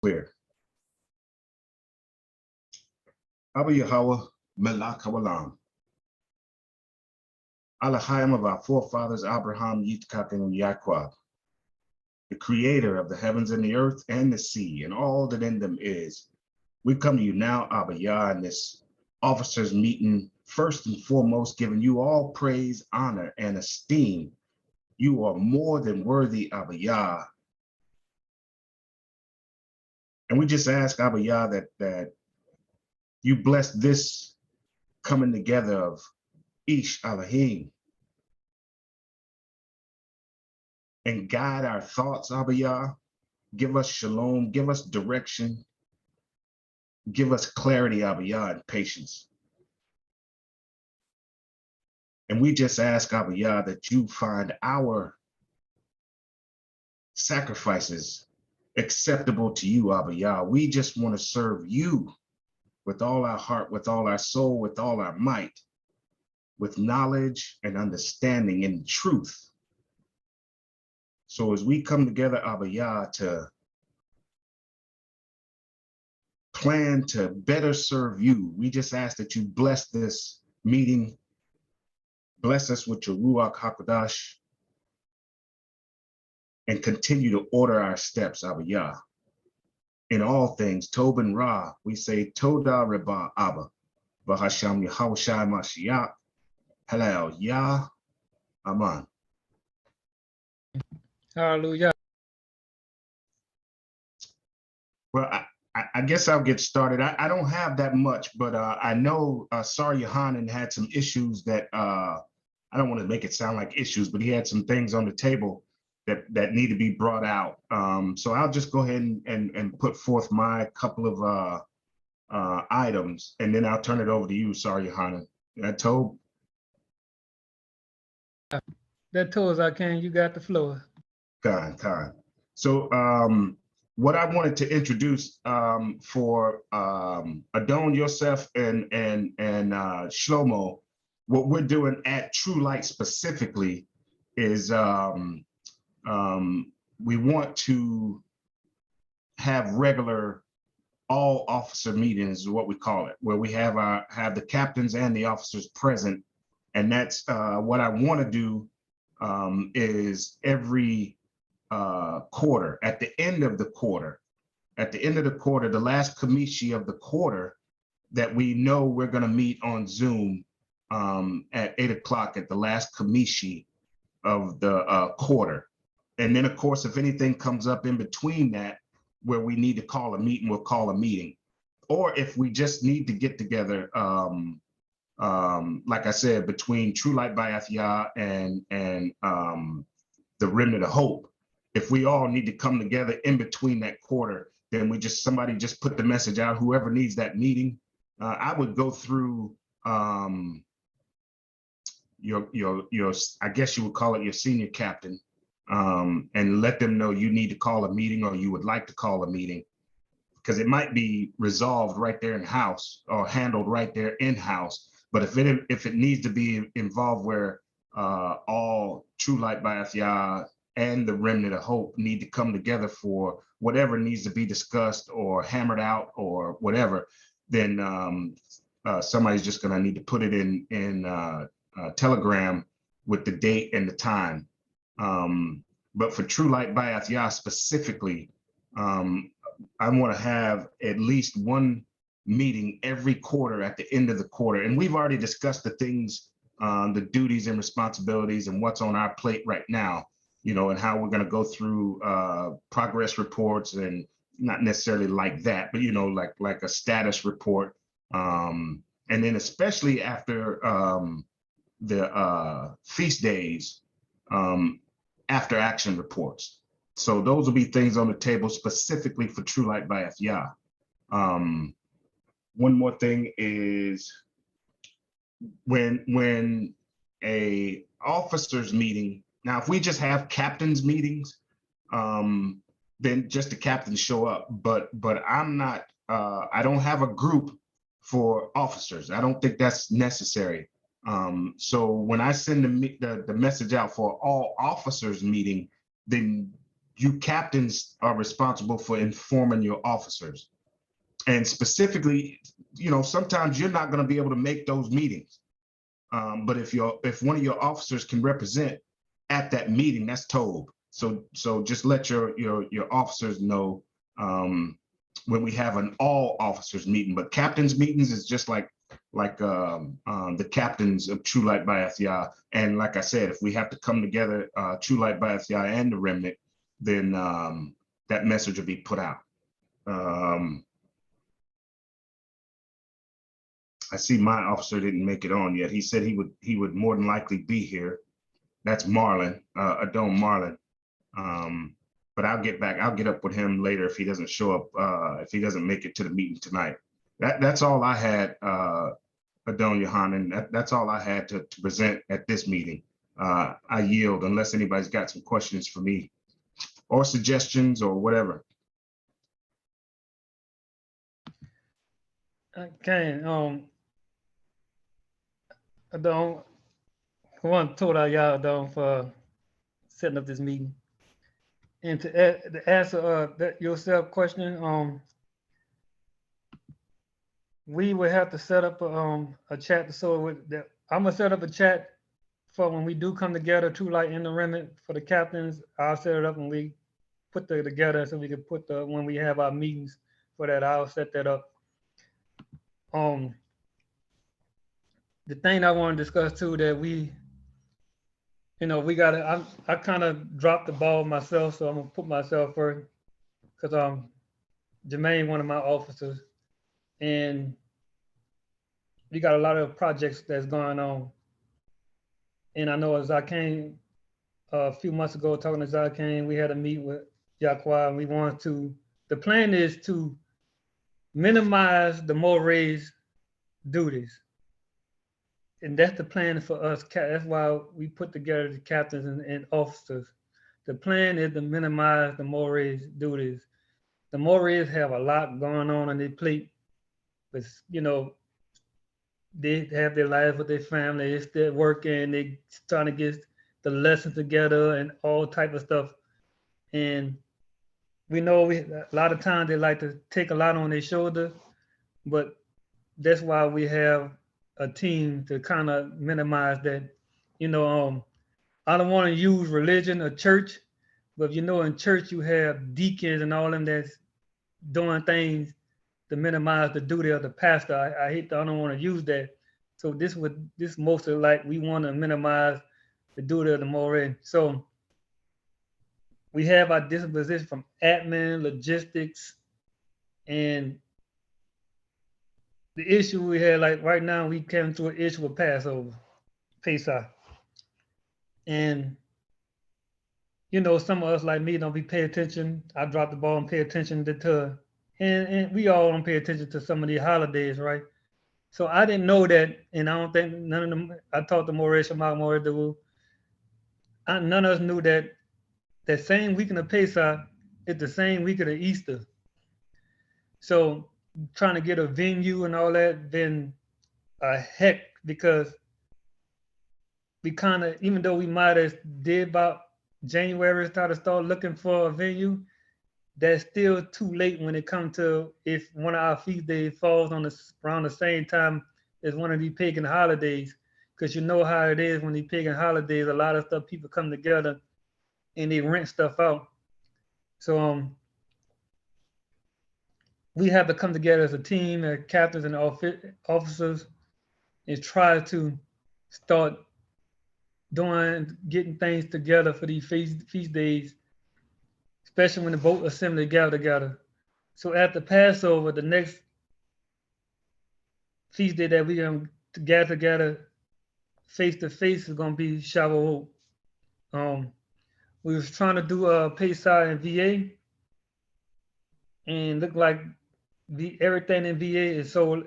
Clear. Abba Yahweh Melach Haolam. Elohim of our forefathers Abraham, Yitzchak, and Yaakov, the creator of the heavens and the earth and the sea and all that in them is. We come to you now, Abba Yah, in this officers meeting, first and foremost, giving you all praise, honor, and esteem. You are more than worthy, Abba Yah. And we just ask, Abba Yah, that you bless this coming together of Ish Elohim and guide our thoughts, Abba Yah. Give us shalom, give us direction, give us clarity, Abba Yah, and patience. And we just ask, Abba Yah, that you find our sacrifices acceptable to you, Abba Yah. We just want to serve you with all our heart, with all our soul, with all our might, with knowledge and understanding and truth. So as we come together, Abba Yah, to plan to better serve you, we just ask that you bless this meeting, bless us with your Ruach HaKodesh, and continue to order our steps, Abba Yah. In all things, Tob and Ra, we say Toda Reba Abba, Bahasham Yahushai Mashiach, Halal Yah, Aman. Hallelujah. Well, I guess I'll get started. I don't have that much, but I know Sar Yohanan had some issues that I don't want to make it sound like issues, but he had some things on the table that need to be brought out. So I'll just go ahead and put forth my couple of items, and then I'll turn it over to you, Sar Yohanan. Tob? That told I can. You got the floor. Khan. So what I wanted to introduce for Adon, Yosef, and Shlomo, what we're doing at True Light specifically is we want to have regular all officer meetings, is what we call it, where we have the captains and the officers present, and that's what I want to do is every quarter, at the end of the quarter, the last committee of the quarter, that we know we're going to meet on Zoom at 8 o'clock at the last committee of the quarter. And then, of course, if anything comes up in between that where we need to call a meeting, we'll call a meeting. Or if we just need to get together, like I said, between True Light Ba'ath Yah and the Remnant of Hope, if we all need to come together in between that quarter, then somebody just put the message out, whoever needs that meeting. I would go through your I guess you would call it your senior captain, and let them know you need to call a meeting or you would like to call a meeting, because it might be resolved right there in house or handled right there in house. But if it needs to be involved where all True Light Ba'ath Yah and the Remnant of Hope need to come together for whatever needs to be discussed or hammered out or whatever, then somebody's just going to need to put it in Telegram with the date and the time. But for True Light Ba'ath Yah specifically, I want to have at least one meeting every quarter at the end of the quarter. And we've already discussed the things, the duties and responsibilities and what's on our plate right now, and how we're going to go through progress reports, and not necessarily like that, but, like a status report. And then especially after the feast days, after action reports. So those will be things on the table specifically for True Light Ba'ath Yah. One more thing is when a officers meeting, now if we just have captains meetings, then just the captains show up. But I'm not, I don't have a group for officers. I don't think that's necessary. So when I send the message out for all officers meeting, then you captains are responsible for informing your officers. And specifically, sometimes you're not going to be able to make those meetings. But if one of your officers can represent at that meeting, that's told. So just let your officers know when we have an all officers meeting. But captains meetings is just like the captains of True Light Ba'ath Yah. And like I said, if we have to come together, True Light Ba'ath Yah and the remnant, then that message will be put out. I see my officer didn't make it on yet. He said he would more than likely be here. That's Marlon, Adon Marlon. But I'll get up with him later if he doesn't show up, if he doesn't make it to the meeting tonight. That's all I had, Adon Yohanan. That's all I had to present at this meeting. I yield unless anybody's got some questions for me or suggestions or whatever. Okay, Adon, I want to total y'all Adon for setting up this meeting. And to answer that yourself question, we would have to set up a chat. So I'm gonna set up a chat for when we do come together, True Light and the remnant for the captains. I'll set it up and we put that together so we can put when we have our meetings for that. I'll set that up. The thing I want to discuss too that we gotta. I kind of dropped the ball myself, so I'm gonna put myself first because Jermaine, one of my officers, and we got a lot of projects that's going on. And I know as I came a few months ago talking to Zakane, we had a meet with Yaqua, and we wanted to. The plan is to minimize the Moray's duties. And that's the plan for us. That's why we put together the captains and officers. The plan is to minimize the Moray's duties. The Morays have a lot going on their plate, but they have their lives with their family. They're still working. They're trying to get the lessons together and all type of stuff. And we know a lot of times they like to take a lot on their shoulder, but that's why we have a team to kind of minimize that. I don't want to use religion or church, but in church you have deacons and all them that's doing things to minimize the duty of the pastor. I don't want to use that. So this mostly like we want to minimize the duty of the Moray. So we have our disposition from admin, logistics, and the issue we had, like right now, we came to an issue with Passover, Pesach. And, some of us like me don't be pay attention. I drop the ball and pay attention and we all don't pay attention to some of these holidays, right? So I didn't know that, and I don't think none of them, I talked to Moreh Shamak, Moreh Dawu. None of us knew that same weekend of Pesach is the same week of Easter. So trying to get a venue and all that been a heck, because we kind of, even though we might have did about January start looking for a venue, that's still too late when it comes to if one of our feast days falls on around the same time as one of these pagan holidays, because you know how it is when these pagan holidays, a lot of stuff people come together and they rent stuff out. So we have to come together as a team, as captains and officers, and try to start getting things together for these feast days, especially when the boat assembly gather together. So after Passover, the next feast day that we're going to gather together face to face is going to be Shavuot. We was trying to do a Pesach in VA, and look like everything in VA is sold.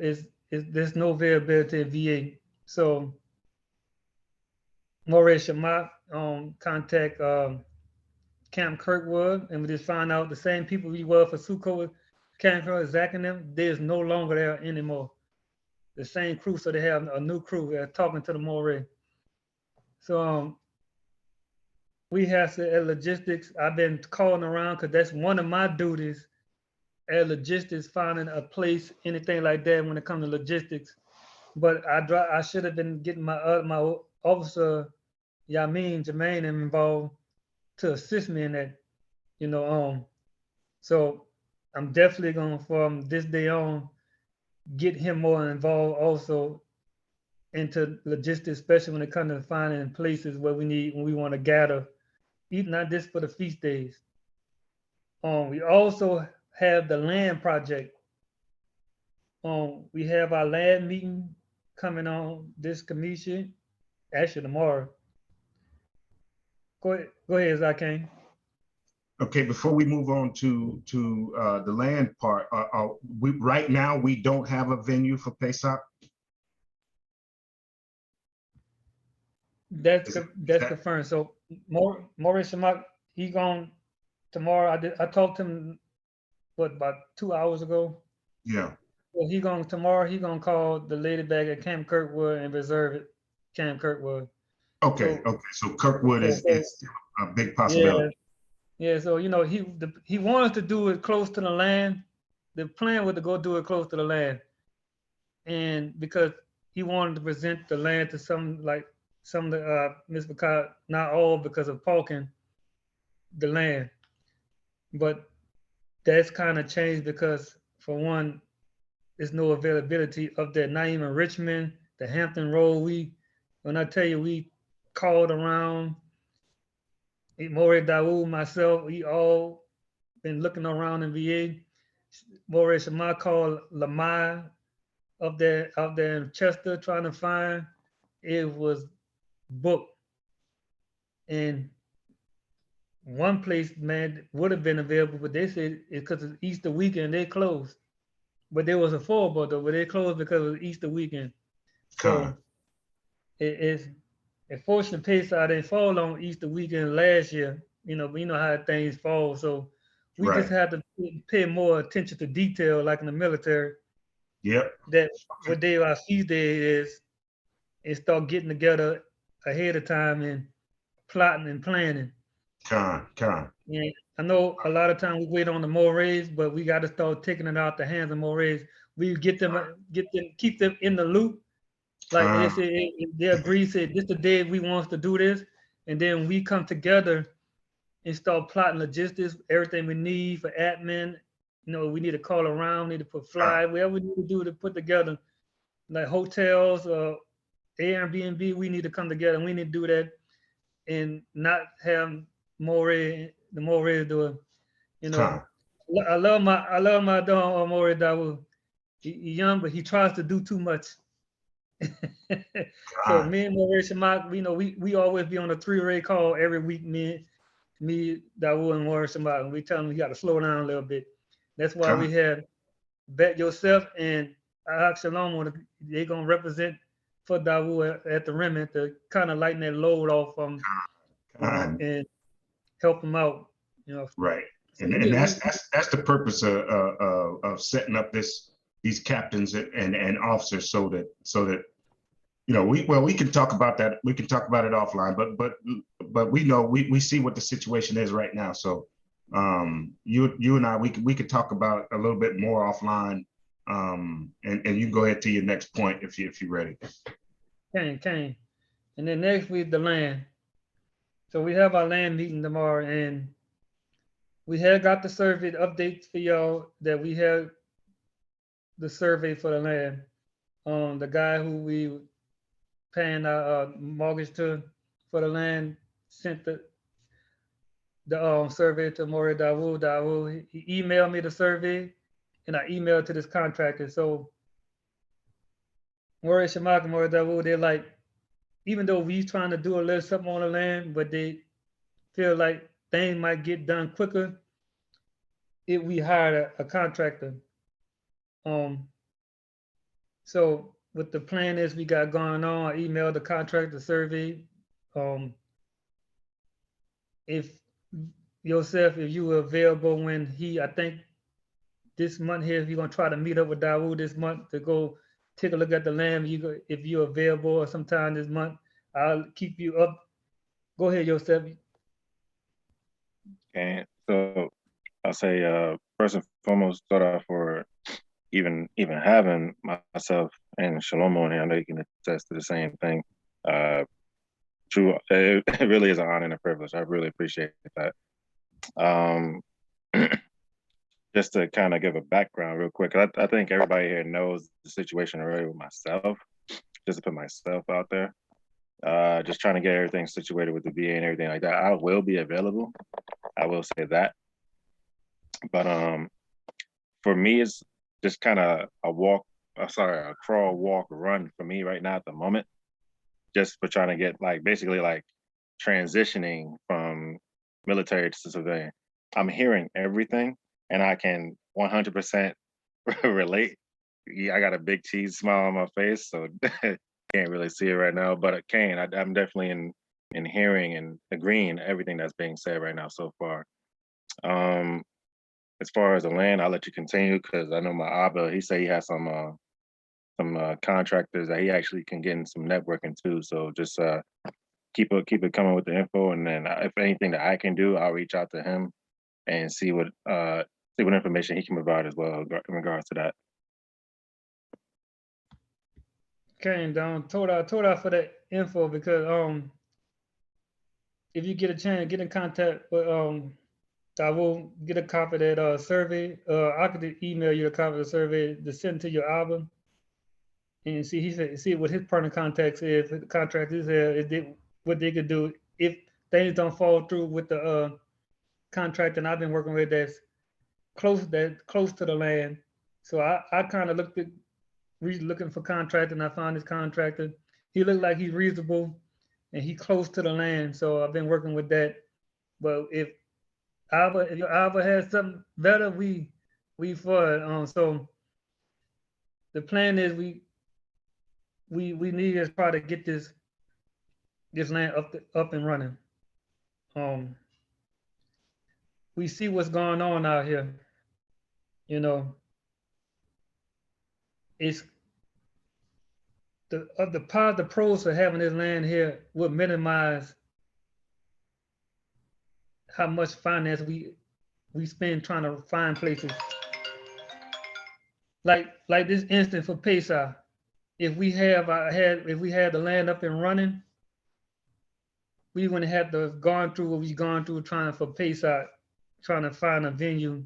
There's no availability in VA. So Moreh Shamak contact Camp Kirkwood, and we just found out the same people we were for Sukkot, Camp Kirkwood, Zach and them, there's no longer there anymore. The same crew, so they have a new crew. They're talking to the Moreh. So we have to, at logistics, I've been calling around because that's one of my duties at logistics, finding a place, anything like that when it comes to logistics. But I should have been getting my officer, Jermaine involved to assist me in that, you know, so I'm definitely going from this day on, get him more involved also into logistics, especially when it comes to finding places where when we want to gather, even not just for the feast days. We also have the land project. We have our land meeting coming on this commission, actually tomorrow. Go ahead, Zakane. Okay, before we move on to the land part, we right now we don't have a venue for Pesach. That's Is that confirmed. So Maurice Shamak, he gone tomorrow. I talked to him about 2 hours ago. yeah? Well, he going tomorrow. He gonna call the lady back at Camp Kirkwood and reserve it. Camp Kirkwood. Okay, So, okay. So Kirkwood so, so is still a big yeah, possibility. yeah. So he wanted to do it close to the land. The plan was to go do it close to the land, and because he wanted to present the land to some of the Ms. McCall, not all because of parking the land, but that's kind of changed because for one, there's no availability of that. Not even Richmond, the Hampton Road. When I tell you, we called around. More Daoud, myself, we all been looking around in VA. More Shema called Lamai up there in Chester trying to find. It was booked. And one place, man, would have been available, but they said because it's Easter weekend, they closed. But there was affordable though, but they closed because it was Easter weekend. Con, So it's unfortunately Pesach didn't fall on Easter weekend last year. We know how things fall. So we just right. had to pay more attention to detail, like in the military, Yep. that what day our feast day is, and start getting together ahead of time and plotting and planning. Con. And I know a lot of times we wait on the mores, but we got to start taking it out the hands of mores. We keep them in the loop. Like they Con. say, they agree, say this the day we want to do this, and then we come together and start plotting logistics, everything we need for admin. We need to call around, need to put fly, whatever we need to do to put together, like hotels or Airbnb. We need to come together. And we need to do that and not have the more do it. You know, Con. I love my dog More Dawu. He young, but he tries to do too much. So Con. me and Maurice Shamak, we always be on a three-way call every week. Me, Dawu, and Maurice Shamak, and we tell him he got to slow down a little bit. That's why Con. we have Bet Yourself and Ahak Shalom. They're gonna represent for Dawu at the remnant to kind of lighten that load off Con. and help him out. Right. So And that's the purpose of setting up these captains and officers so that we can talk about that. We can talk about it offline, but we know we see what the situation is right now. So you and I we could talk about a little bit more offline. And you can go ahead to your next point if you're ready. Can. And then next week the land. So we have our land meeting tomorrow, and we have got the survey updates for y'all that we have the survey for the land. The guy who we paying our mortgage to for the land sent the survey to Maury Dawu. He emailed me the survey, and I emailed to this contractor. So Maury Shamak and Maury Dawu, they're like, even though we trying to do a little something on the land, but they feel like things might get done quicker if we hired a contractor. So what the plan is we got going on, I emailed the contractor survey. If yourself, if you were available when I think this month here, if you're gonna try to meet up with Dawood this month to go take a look at the land, if you're available or sometime this month, I'll keep you up. Go ahead, yourself. And so I'll say, first and foremost, start off for even having myself and Shalom on here. I know you can attest to the same thing. True, it really is an honor and a privilege. I really appreciate that. Um, just to kind of give a background real quick, I think everybody here knows the situation already with myself. Just to put myself out there, just trying to get everything situated with the VA and everything like that. I will be available. I will say that. But for me, it's just kind of a crawl, walk, run for me right now at the moment. Just for trying to get like basically like transitioning from military to civilian. I'm hearing everything, and I can 100% relate. Yeah, I got a big cheese smile on my face, so can't really see it right now. But Kane, I'm definitely in hearing and agreeing everything that's being said right now so far. Um, as far as the land, I'll let you continue because I know my Abba, he said he has some contractors that he actually can get in some networking too. So just keep it coming with the info, and then if anything that I can do, I'll reach out to him and see what information he can provide as well in regards to that. Okay, Don, told for that info because if you get a chance, get in contact with I will get a copy of that survey. I could email you a copy of the survey to send to your album. And see, he said, see what his partner contacts is, the contract is there, what they could do if things don't fall through with the contract. And I've been working with that's close to the land. So I kind of looking for contract, and I found this contractor. He looked like he's reasonable, and he close to the land. So I've been working with that. But if your Alva has something better, we for it. So the plan is we need to try to get this land up and running. We see what's going on out here. You know, it's the pros of having this land here would minimize how much finance we spend trying to find places. Like this instant for Pesa, if we had the land up and running, we wouldn't have to have gone through what we've gone through trying for Pesa, trying to find a venue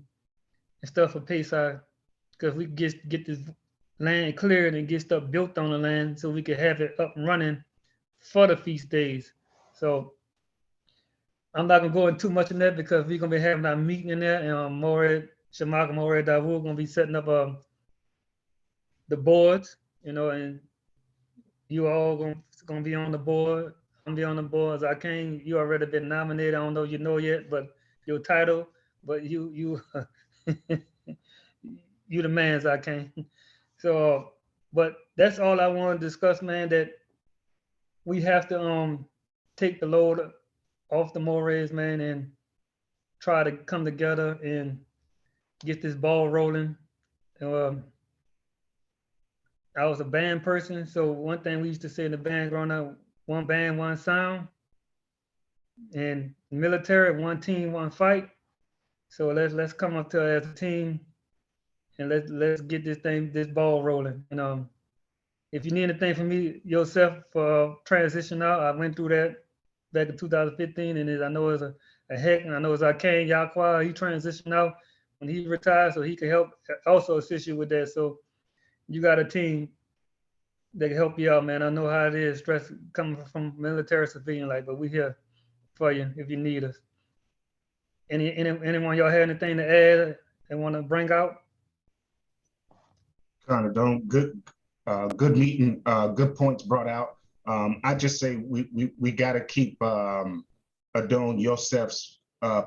and stuff for Pesa, because we get this land cleared and get stuff built on the land so we could have it up and running for the feast days. So I'm not gonna go into too much in that because we're gonna be having our meeting in there, and Mored Shamak and Mored Dawood gonna be setting up the boards, and you all gonna be on the board. I'm gonna be on the board. Zakane, you already been nominated. I don't know if you know yet, but your title, but you you the man, Zakane. So, but that's all I want to discuss, man. That we have to take the load off the Mores, man, and try to come together and get this ball rolling. I was a band person, so one thing we used to say in the band growing up: one band, one sound, and military, one team, one fight. So let's come up to as a team, and let's get this ball rolling. And if you need anything from me yourself for transition out, I went through that back in 2015, and I know it's a heck, and I know it's Arkane Yaqua. He transitioned out when he retired, so he can help also assist you with that. So you got a team that can help you out, man. I know how it is, stress coming from military civilian life, but we here for you if you need us. Anyone y'all have anything to add and want to bring out? Kind of don't. Good meeting. Good points brought out. I just say we got to keep Adon Yosef's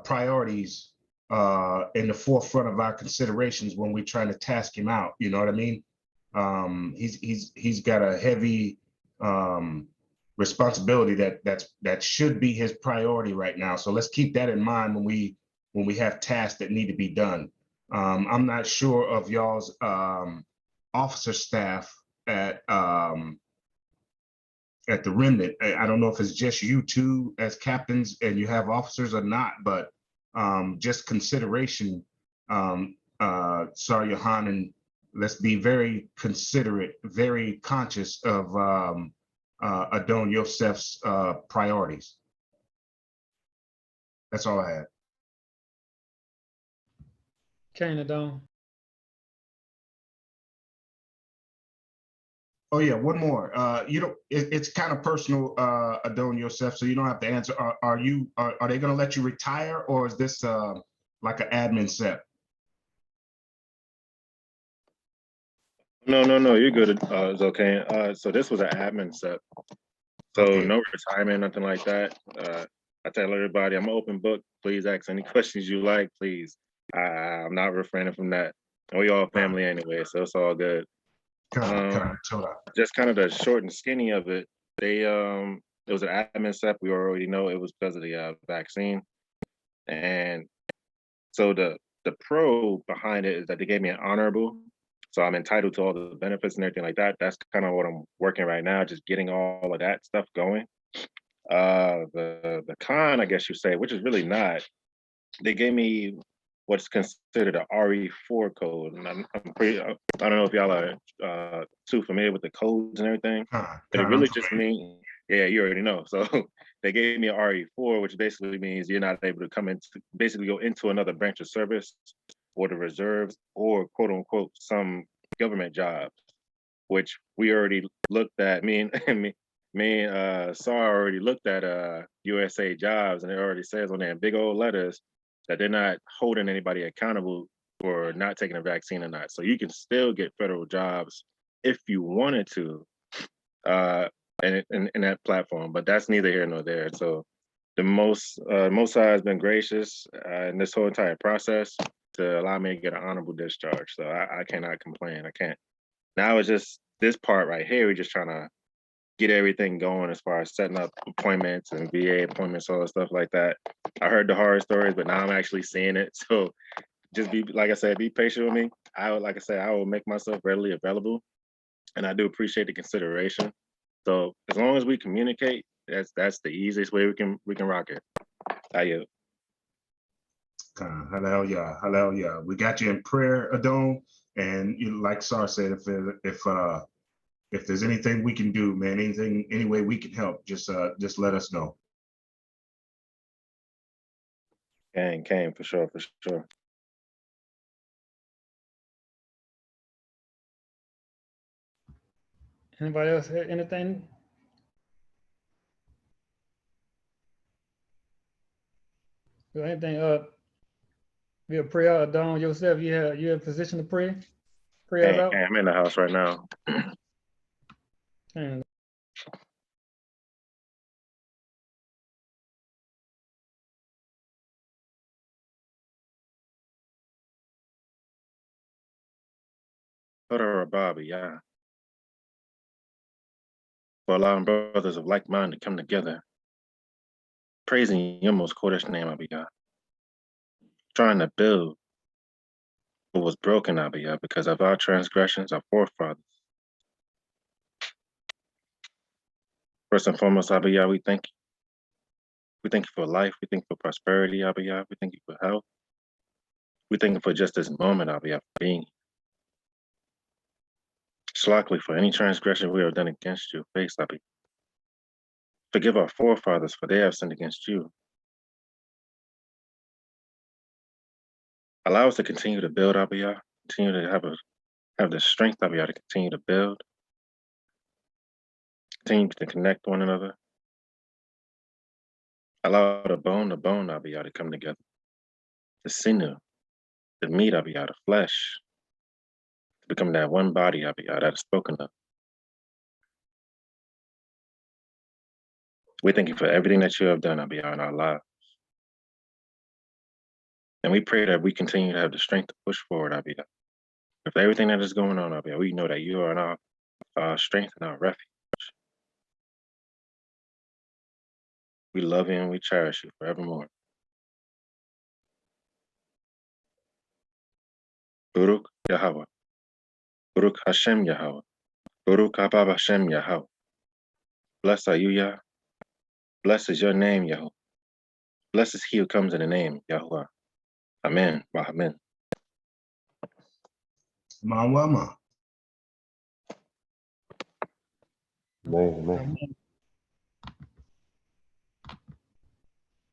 priorities in the forefront of our considerations when we're trying to task him out. You know what I mean? He's got a heavy responsibility that should be his priority right now. So let's keep that in mind when we have tasks that need to be done. I'm not sure of y'all's officer staff at the remnant. I don't know if it's just you two as captains and you have officers or not, but just consideration, Sar Yohanan, let's be very considerate, very conscious of Adon Yosef's priorities. That's all I had. Kane Adon. Oh yeah, one more. You don't. It's kind of personal, Adon Yosef, so you don't have to answer. Are they going to let you retire, or is this like an admin set? No, you're good. It's okay. So this was an admin set. So Okay. no retirement, nothing like that. I tell everybody I'm an open book. Please ask any questions you like, please. I'm not refraining from that. And we all family anyway, so it's all good. Just kind of the short and skinny of it. It was an admin step. We already know it was because of the vaccine, and so the pro behind it is that they gave me an honorable, so I'm entitled to all the benefits and everything like that. That's kind of what I'm working right now, just getting all of that stuff going. The con, I guess you say, which is really not. They gave me what's considered a RE4 code, and I'm pretty. I don't know if y'all are too familiar with the codes and everything, but it really just means, yeah, you already know. So they gave me a RE4, which basically means you're not able to come into, basically go into another branch of service, or the reserves, or quote unquote some government jobs, which we already looked at. Me and Sar already looked at USA Jobs, and it already says on there in big old letters that they're not holding anybody accountable for not taking a vaccine or not. So you can still get federal jobs if you wanted to, in that platform. But that's neither here nor there. So the most has been gracious in this whole entire process to allow me to get an honorable discharge. So I cannot complain. I can't. Now it's just this part right here. We're just trying to get everything going as far as setting up appointments and VA appointments, all the stuff like that. I heard the horror stories, but now I'm actually seeing it. So just be, like I said, be patient with me. I will make myself readily available, and I do appreciate the consideration. So as long as we communicate, that's the easiest way we can rock it. I yield. Hallelujah. We got you in prayer, Adon, and like Sar said, if there's anything we can do, man, any way we can help, just let us know. Came for sure. Anybody else have anything? Anything? We'll pray out. Adon Yosef, you have a position to pray? Pray us out. I'm in the house right now. And Bobby, yeah. For allowing brothers of like mind to come together, praising your most Kodesh name, Abiyah. Trying to build what was broken, Abiyah, because of our transgressions, our forefathers. First and foremost, Abiyah, we thank you. We thank you for life. We thank you for prosperity, Abiyah. We thank you for health. We thank you for just this moment, Abiyah, for being here. Shalakli, for any transgression we have done against you, face, Abiyah. Forgive our forefathers, for they have sinned against you. Allow us to continue to build, Abiyah. Continue to have the strength, Abiyah, to continue to build. Continue to connect one another. Allow the bone, Abiyah, to come together. The sinew, the meat, Abiyah, the flesh, to become that one body, Abiyah, that is spoken of. We thank you for everything that you have done, Abiyah, in our lives. And we pray that we continue to have the strength to push forward, Abiyah. With everything that is going on, Abiyah, we know that you are our strength and our refuge. We love you and we cherish you forevermore. Baruch Yahweh. Baruch Hashem Yahweh. Baruch Haba Hashem Yahweh. Blessed are you, Yah. Blessed is your name, Yahweh. blessed is he who comes in the name, Yahuwah. Amen. Amen. Mawama. Man, man. Amen.